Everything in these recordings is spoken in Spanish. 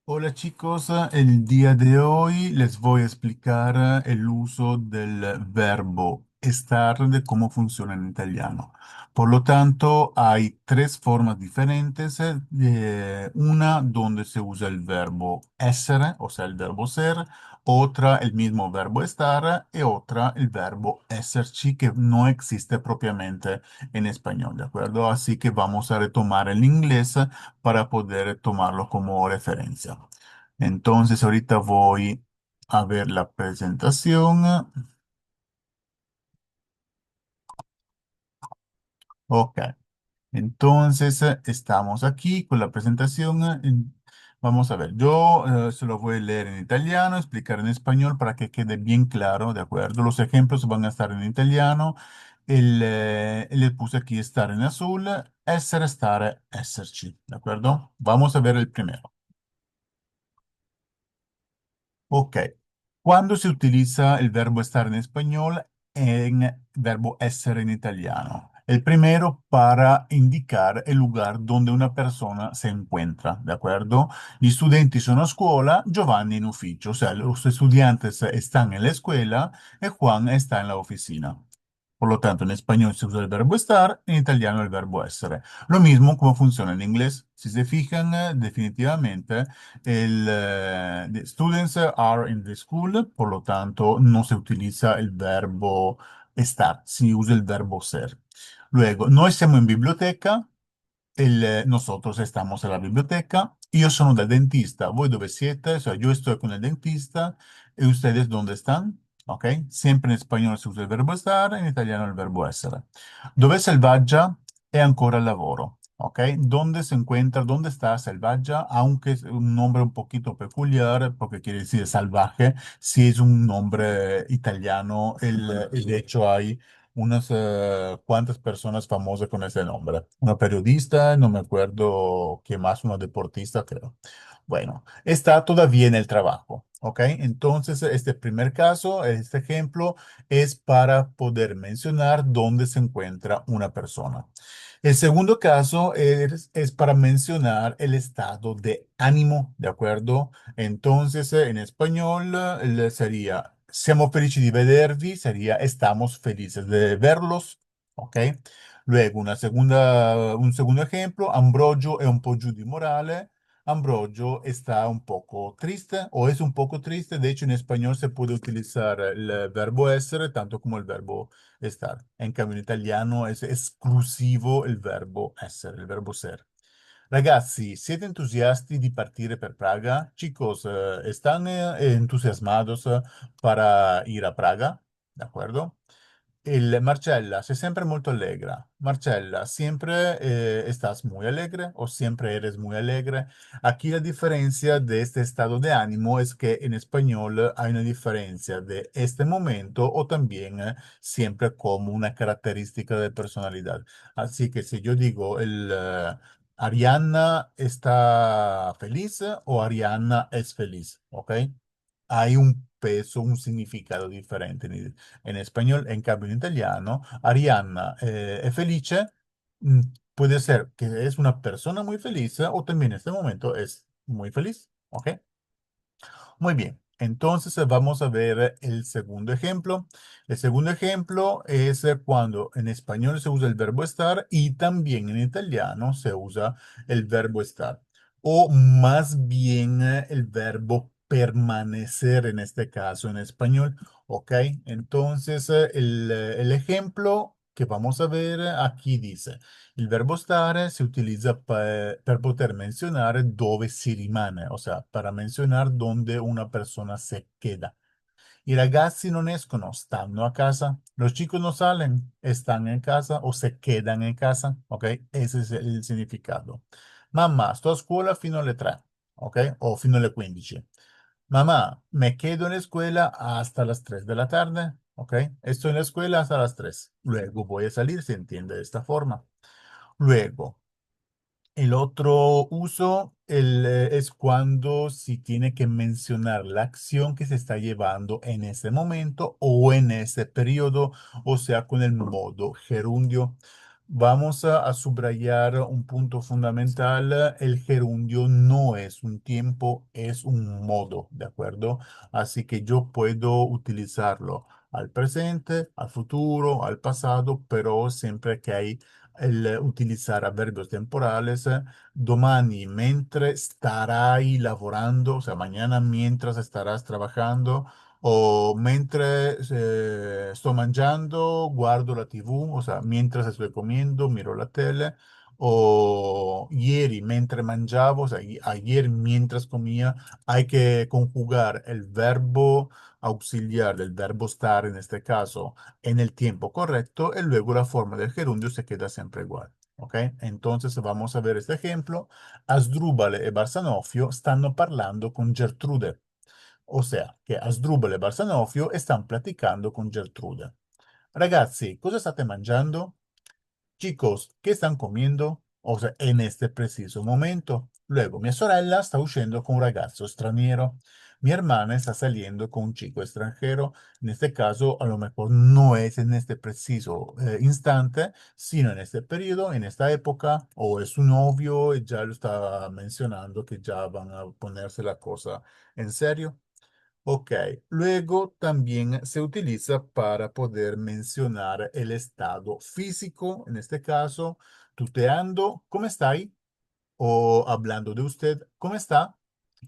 Hola chicos, el día de hoy les voy a explicar el uso del verbo estar, de cómo funciona en italiano. Por lo tanto, hay tres formas diferentes. Una donde se usa el verbo essere, o sea, el verbo ser, otra el mismo verbo estar y otra el verbo esserci, que no existe propiamente en español, ¿de acuerdo? Así que vamos a retomar el inglés para poder tomarlo como referencia. Entonces, ahorita voy a ver la presentación. Ok, entonces estamos aquí con la presentación. Vamos a ver, yo se lo voy a leer en italiano, explicar en español para que quede bien claro, ¿de acuerdo? Los ejemplos van a estar en italiano. Le puse aquí estar en azul, essere, stare, esserci, ¿de acuerdo? Vamos a ver el primero. Ok. ¿Cuándo se utiliza el verbo estar en español en verbo essere en italiano? El primero para indicar el lugar donde una persona se encuentra, ¿de acuerdo? Gli studenti sono a scuola, Giovanni in ufficio, o sea, los estudiantes están en la escuela y Juan está en la oficina. Por lo tanto, en español se usa el verbo estar, en italiano el verbo essere. Lo mismo como funciona en inglés. Si se fijan, definitivamente, the students are in the school, por lo tanto, no se utiliza el verbo estar, se usa el verbo ser. Luego, noi siamo in biblioteca, nosotros estamos en la biblioteca. Yo sono del dentista. ¿Voi dove siete? O sea, yo estoy con el dentista. ¿Y ustedes dónde están? ¿Ok? Siempre en español se usa el verbo estar, en italiano el verbo essere. Dove è Selvaggia? È ancora al lavoro. ¿Ok? ¿Dónde se encuentra? ¿Dónde está Selvaggia? Aunque es un nombre un poquito peculiar, porque quiere decir salvaje, si es un nombre italiano. De hecho, hay unas cuantas personas famosas con ese nombre. Una periodista, no me acuerdo qué más, una deportista, creo. Bueno, está todavía en el trabajo, ¿ok? Entonces, este primer caso, este ejemplo, es para poder mencionar dónde se encuentra una persona. El segundo caso es para mencionar el estado de ánimo, ¿de acuerdo? Entonces, en español, sería siamo felici di vedervi, sería estamos felices de verlos, ¿ok? Luego, un segundo ejemplo, Ambrogio è un po' giù di morale. Ambrogio está un poco triste o es un poco triste. De hecho, en español se puede utilizar el verbo essere tanto como el verbo estar. En cambio, en italiano es exclusivo el verbo essere, il verbo ser. Ragazzi, siete entusiasti di partire per Praga? Chicos, ¿están entusiasmados para ir a Praga? ¿De acuerdo? Marcella, sei sempre molto allegra. Marcella, ¿siempre estás muy alegre o siempre eres muy alegre? Aquí la diferencia de este estado de ánimo es que en español hay una diferencia de este momento o también siempre como una característica de personalidad. Así que si yo digo Arianna está feliz o Arianna es feliz, ¿ok? Hay un peso, un significado diferente en español. En cambio, en italiano, Arianna es felice, mm, puede ser que es una persona muy feliz o también en este momento es muy feliz, ¿ok? Muy bien, entonces vamos a ver el segundo ejemplo. El segundo ejemplo es cuando en español se usa el verbo estar y también en italiano se usa el verbo estar. O más bien el verbo permanecer en este caso en español. ¿Ok? Entonces el ejemplo que vamos a ver aquí dice. Il verbo stare si utilizza per poter menzionare dove si rimane, o sea, para mencionar dónde una persona se queda. I ragazzi non escono, stanno a casa. Los chicos no salen, están en casa o se quedan en casa. ¿Ok? Ese es el significado. Mamma, sto a scuola fino alle 3, ¿ok? O fino alle 15. Mamá, me quedo en la escuela hasta las 3 de la tarde. ¿Ok? Estoy en la escuela hasta las 3. Luego voy a salir, se entiende de esta forma. Luego, el otro uso es cuando si tiene que mencionar la acción que se está llevando en ese momento o en ese periodo, o sea, con el modo gerundio. Vamos a subrayar un punto fundamental. El gerundio no es un tiempo, es un modo, ¿de acuerdo? Así que yo puedo utilizarlo al presente, al futuro, al pasado, pero siempre que hay el utilizar avverbios temporales, domani mentre starai lavorando, o sea, mañana mientras estarás trabajando. O mentre sto mangiando, guardo la TV, o sea, mientras estoy comiendo, miro la tele. O ieri, mentre mangiavo, o sea, ayer mientras comía, hay que conjugar el verbo auxiliar del verbo estar en este caso en el tiempo correcto y luego la forma del gerundio se queda siempre igual. ¿Ok? Entonces vamos a ver este ejemplo. Asdrúbal e Barsanofio stanno parlando con Gertrude. O sea, che Asdrubal e Barsanofio están platicando con Gertrude. Ragazzi, cosa state mangiando? Chicos, ¿qué están comiendo? O sea, en este preciso momento. Luego, mi sorella está huyendo con un ragazzo straniero. Mi hermana está saliendo con un chico extranjero. En este caso, a lo mejor no es en este preciso instante, sino en este periodo, en esta época, o es su novio y ya lo estaba mencionando que ya van a ponerse la cosa en serio. Ok, luego también se utiliza para poder mencionar el estado físico, en este caso, tuteando, ¿cómo está ahí? O hablando de usted, ¿cómo está?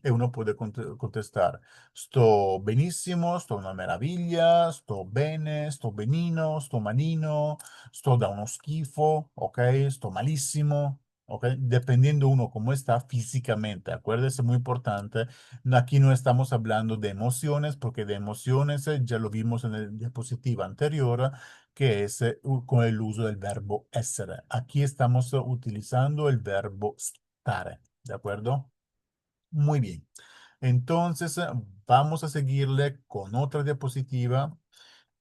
E uno puede contestar, sto benissimo, sto una meraviglia, sto bene, sto benino, sto manino, sto da uno schifo, ok, sto malissimo, ok, dependiendo uno cómo está físicamente. Acuérdese, muy importante, aquí no estamos hablando de emociones, porque de emociones ya lo vimos en el diapositiva anterior, que es con el uso del verbo essere. Aquí estamos utilizando el verbo stare, ¿de acuerdo? Muy bien. Entonces, vamos a seguirle con otra diapositiva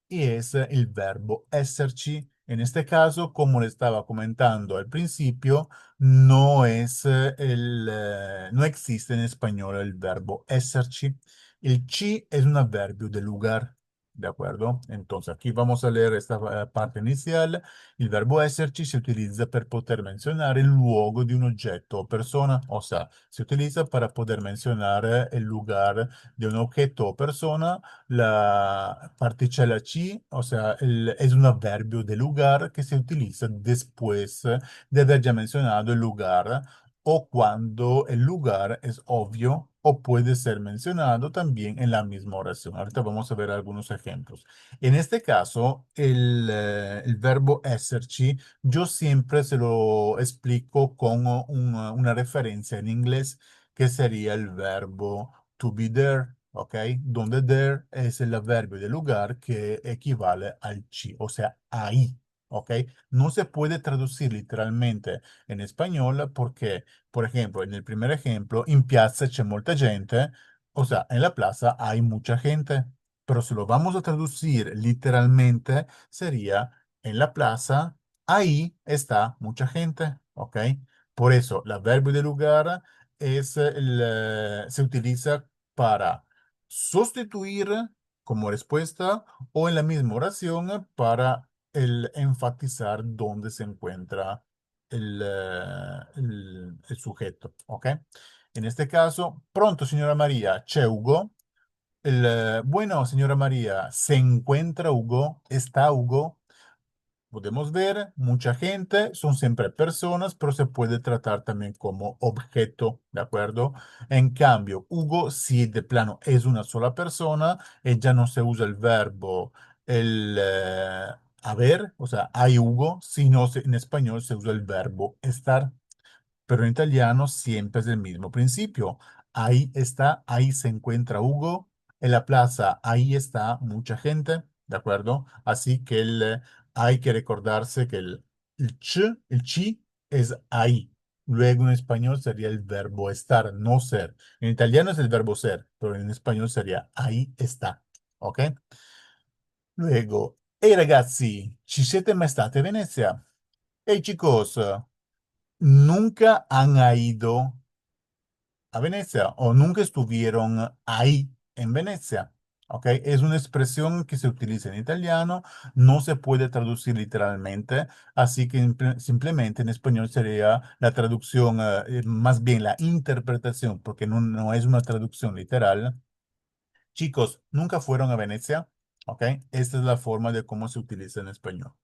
y es el verbo esserci. En este caso, como le estaba comentando al principio, no existe en español el verbo esserci. El ci es un adverbio de lugar, ¿de acuerdo? Entonces, aquí vamos a leer esta parte inicial. Il verbo esserci se utilizza per poter menzionare il luogo di un oggetto o persona, o sea, se utiliza para poder mencionar el lugar de un objeto o persona. La particella ci, o sea, es un adverbio de lugar que se utiliza después de haber ya mencionado el lugar o cuando el lugar es obvio o puede ser mencionado también en la misma oración. Ahorita vamos a ver algunos ejemplos. En este caso, el verbo esserci, yo siempre se lo explico con una referencia en inglés que sería el verbo to be there. ¿Ok? Donde there es el adverbio de lugar que equivale al ci, o sea, ahí. ¿Ok? No se puede traducir literalmente en español porque, por ejemplo, en el primer ejemplo, in piazza c'è molta gente, o sea, en la plaza hay mucha gente, pero si lo vamos a traducir literalmente, sería en la plaza, ahí está mucha gente. ¿Ok? Por eso, el adverbio de lugar se utiliza para sustituir como respuesta o en la misma oración para el enfatizar dónde se encuentra el sujeto. ¿Ok? En este caso, pronto, señora María, c'è Hugo. Bueno, señora María, ¿se encuentra Hugo? ¿Está Hugo? Podemos ver, mucha gente, son siempre personas, pero se puede tratar también como objeto, ¿de acuerdo? En cambio, Hugo, si de plano es una sola persona, ya no se usa el verbo haber, o sea, hay Hugo, sino en español se usa el verbo estar, pero en italiano siempre es el mismo principio. Ahí está, ahí se encuentra Hugo. En la plaza, ahí está mucha gente, ¿de acuerdo? Así que hay que recordarse que el chi es ahí. Luego en español sería el verbo estar, no ser. En italiano es el verbo ser, pero en español sería ahí está. ¿Ok? Luego, hey ragazzi, ci siete mai stati a Venezia? Hey chicos, ¿nunca han ido a Venecia o nunca estuvieron ahí en Venecia? ¿ok? Es una expresión que se utiliza en italiano, no se puede traducir literalmente, así que simplemente en español sería la traducción, más bien la interpretación, porque no es una traducción literal. Chicos, ¿nunca fueron a Venecia? ¿Ok? Esta es la forma de cómo se utiliza en español.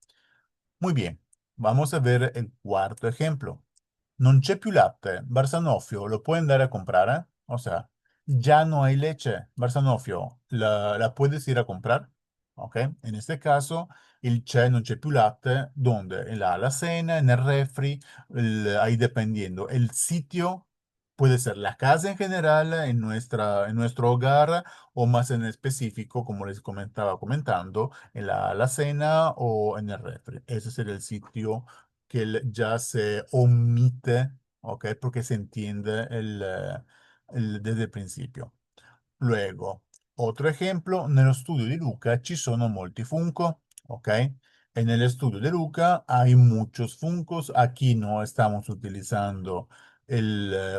Muy bien, vamos a ver el cuarto ejemplo. Non c'è più latte. Barsanofio, ¿lo pueden dar a comprar? O sea, ya no hay leche. Barsanofio, ¿la puedes ir a comprar? ¿Ok? En este caso, il c'è, non c'è più latte, ¿dónde? En la alacena, en el refri, ahí dependiendo. El sitio puede ser la casa en general, en nuestro hogar, o más en específico, como les comentando, en la alacena o en el refri. Ese sería el sitio que ya se omite, ¿ok? Porque se entiende desde el principio. Luego, otro ejemplo, nello studio di Luca ci sono molti Funko, ¿ok? En el estudio de Luca hay muchos Funkos. Aquí no estamos utilizando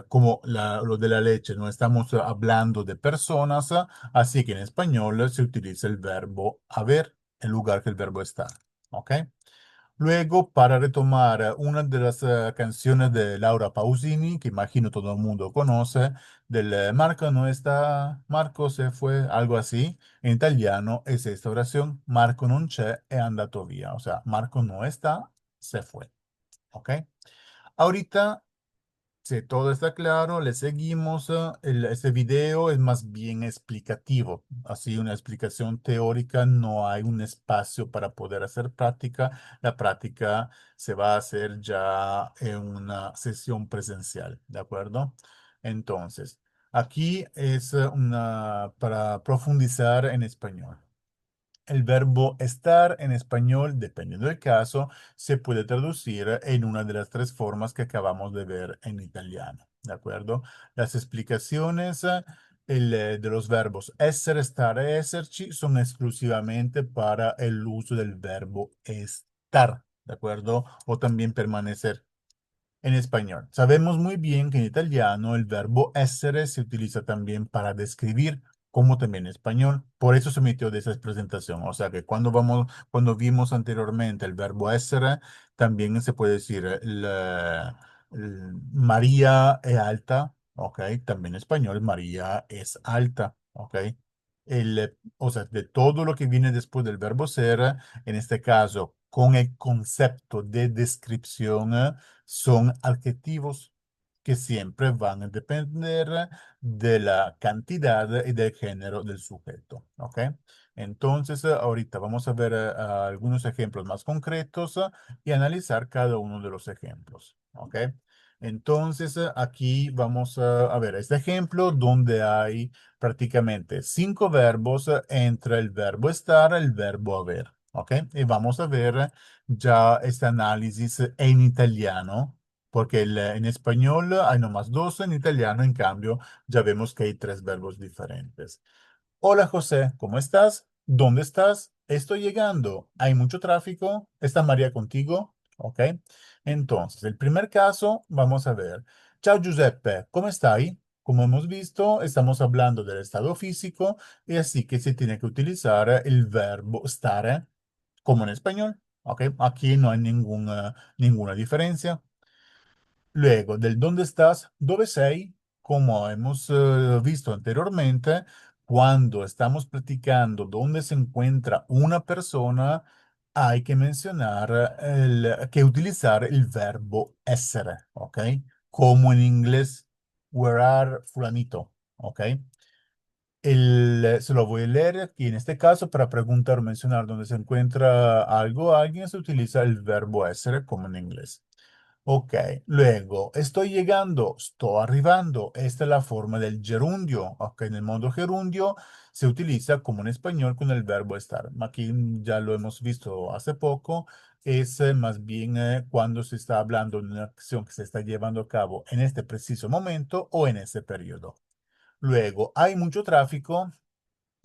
como lo de la leche, no estamos hablando de personas, así que en español se utiliza el verbo haber en lugar que el verbo estar, ¿ok? Luego, para retomar una de las canciones de Laura Pausini, que imagino todo el mundo conoce, del Marco no está, Marco se fue, algo así. En italiano es esta oración, Marco non c'è, è andato via. O sea, Marco no está, se fue. ¿Ok? Ahorita si todo está claro, le seguimos. Este video es más bien explicativo, así una explicación teórica, no hay un espacio para poder hacer práctica. La práctica se va a hacer ya en una sesión presencial, ¿de acuerdo? Entonces, aquí es para profundizar en español. El verbo estar en español, dependiendo del caso, se puede traducir en una de las tres formas que acabamos de ver en italiano. ¿De acuerdo? Las explicaciones de los verbos essere, stare, esserci son exclusivamente para el uso del verbo estar. ¿De acuerdo? O también permanecer en español. Sabemos muy bien que en italiano el verbo essere se utiliza también para describir, como también en español. Por eso se metió de esa presentación. O sea que cuando vimos anteriormente el verbo essere, también se puede decir María es alta, ¿ok? También en español María es alta, ¿ok? O sea, de todo lo que viene después del verbo ser, en este caso, con el concepto de descripción, son adjetivos que siempre van a depender de la cantidad y del género del sujeto. ¿Ok? Entonces, ahorita vamos a ver algunos ejemplos más concretos y analizar cada uno de los ejemplos. ¿Ok? Entonces, aquí vamos a ver este ejemplo donde hay prácticamente cinco verbos entre el verbo estar y el verbo haber. ¿Ok? Y vamos a ver ya este análisis en italiano, porque en español hay nomás dos, en italiano, en cambio, ya vemos que hay tres verbos diferentes. Hola José, ¿cómo estás? ¿Dónde estás? Estoy llegando. ¿Hay mucho tráfico? ¿Está María contigo? ¿Ok? Entonces, el primer caso, vamos a ver. Ciao Giuseppe, ¿cómo estás? Como hemos visto, estamos hablando del estado físico y así que se tiene que utilizar el verbo stare como en español. ¿Ok? Aquí no hay ninguna diferencia. Luego, del dónde estás, dove sei, como hemos visto anteriormente, cuando estamos platicando dónde se encuentra una persona, hay que mencionar que utilizar el verbo essere, ¿ok? Como en inglés, where are fulanito, ¿ok? Se lo voy a leer aquí en este caso para preguntar o mencionar dónde se encuentra algo, alguien se utiliza el verbo essere como en inglés. Ok, luego estoy llegando, estoy arrivando. Esta es la forma del gerundio. Ok, en el modo gerundio se utiliza como en español con el verbo estar. Aquí ya lo hemos visto hace poco. Es más bien cuando se está hablando de una acción que se está llevando a cabo en este preciso momento o en ese periodo. Luego, hay mucho tráfico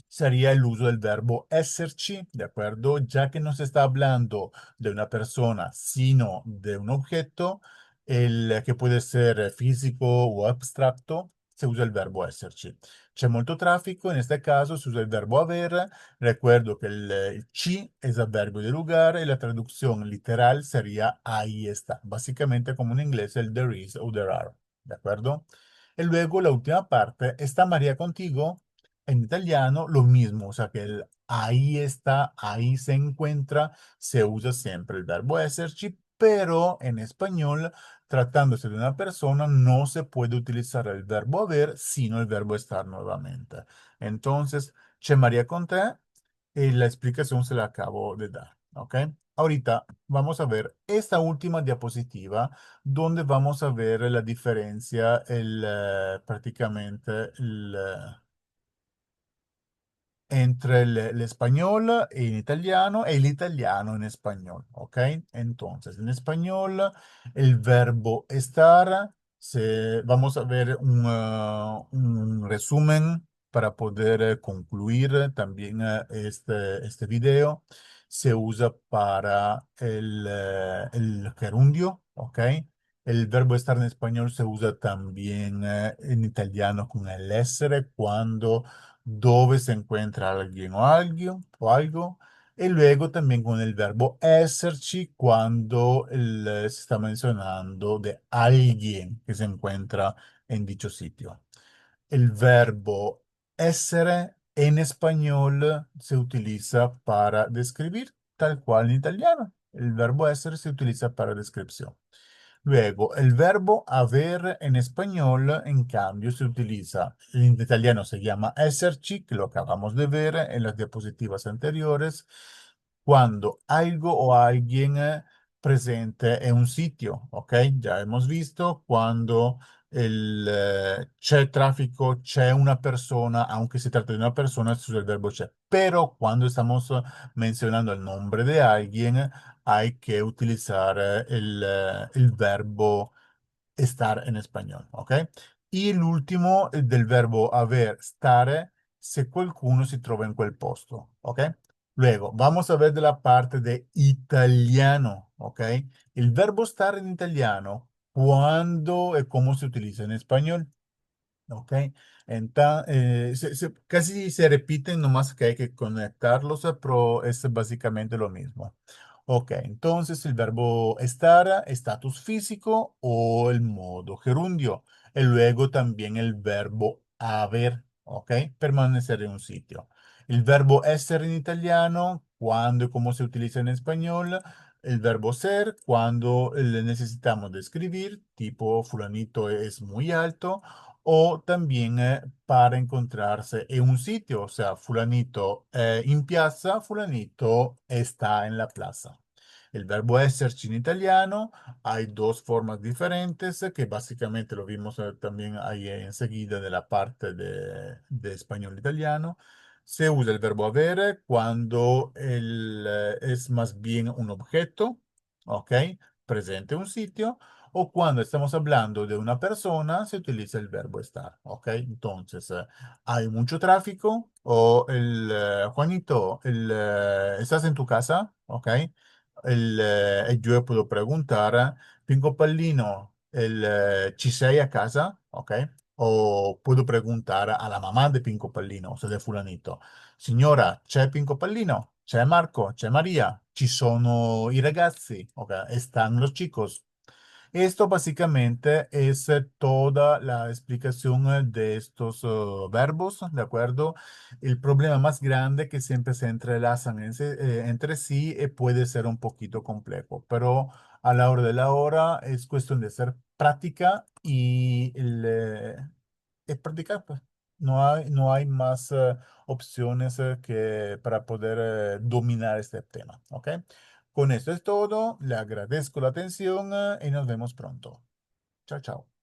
sería el uso del verbo esserci, ¿de acuerdo? Ya que no se está hablando de una persona, sino de un objeto, el que puede ser físico o abstracto. se usa el verbo esserci. C'è molto tráfico, en este caso se usa el verbo haber. Recuerdo que el ci es adverbio de lugar y la traducción literal sería ahí está. Básicamente como en inglés el there is o there are. ¿De acuerdo? Y luego la última parte, ¿está María contigo? En italiano lo mismo, o sea que el ahí está, ahí se encuentra, se usa siempre el verbo esserci, pero en español, tratándose de una persona, no se puede utilizar el verbo haber, sino el verbo estar nuevamente. Entonces, c'è María con te y la explicación se la acabo de dar, ¿ok? Ahorita vamos a ver esta última diapositiva donde vamos a ver la diferencia, prácticamente entre el español en italiano e el italiano en español, ¿ok? Entonces, en español, el verbo estar, vamos a ver un resumen para poder concluir también este video. Se usa para el gerundio, ¿ok? El verbo estar en español se usa también en italiano con el essere cuando dove se encuentra alguien o algo, o algo. Y luego también con el verbo esserci cuando se está mencionando de alguien que se encuentra en dicho sitio. El verbo essere en español se utiliza para describir, tal cual en italiano. El verbo essere se utiliza para descripción. Luego, el verbo haber en español, en cambio, se utiliza, en italiano se llama esserci, que lo acabamos de ver en las diapositivas anteriores, cuando algo o alguien presente en un sitio, ¿ok? Ya hemos visto cuando c'è tráfico, c'è una persona, aunque se trata de una persona, se usa el verbo c'è. Pero cuando estamos mencionando el nombre de alguien, hay que utilizar el verbo estar en español, ¿ok? Y el último del verbo haber, stare, se qualcuno si trova in quel posto, ¿ok? Luego, vamos a ver de la parte de italiano, ¿ok? El verbo estar en italiano, ¿cuándo y cómo se utiliza en español? Ok, entonces casi se repiten, nomás que hay que conectarlos, pero es básicamente lo mismo. Ok, entonces el verbo estar, estatus físico o el modo gerundio. Y luego también el verbo haber, ok, permanecer en un sitio. El verbo esser en italiano, cuando y cómo se utiliza en español. El verbo ser, cuando le necesitamos describir, tipo fulanito es muy alto o también para encontrarse en un sitio, o sea, fulanito in piazza, fulanito está en la plaza. El verbo esserci en italiano hay dos formas diferentes que básicamente lo vimos también ahí enseguida de la parte de español italiano. Se usa el verbo avere cuando es más bien un objeto, ¿ok? Presente en un sitio o cuando estamos hablando de una persona, se utiliza el verbo estar, ¿ok? Entonces, hay mucho tráfico o Juanito, ¿estás en tu casa? ¿Ok? Yo puedo preguntar, Pinco Pallino, ¿ci sei a casa? ¿Ok? O puedo preguntar a la mamá de Pinco Pallino, o sea, de fulanito, signora, c'è Pinco Pallino? C'è Marco? C'è Maria? Ci sono i ragazzi? ¿Ok? ¿Están los chicos? Esto básicamente es toda la explicación de estos verbos, ¿de acuerdo? El problema más grande que siempre se entrelazan entre sí puede ser un poquito complejo, pero a la hora de la hora es cuestión de ser práctica y practicar, pues. No hay más opciones que para poder dominar este tema, ¿ok? Con esto es todo. Le agradezco la atención y nos vemos pronto. Chao, chao.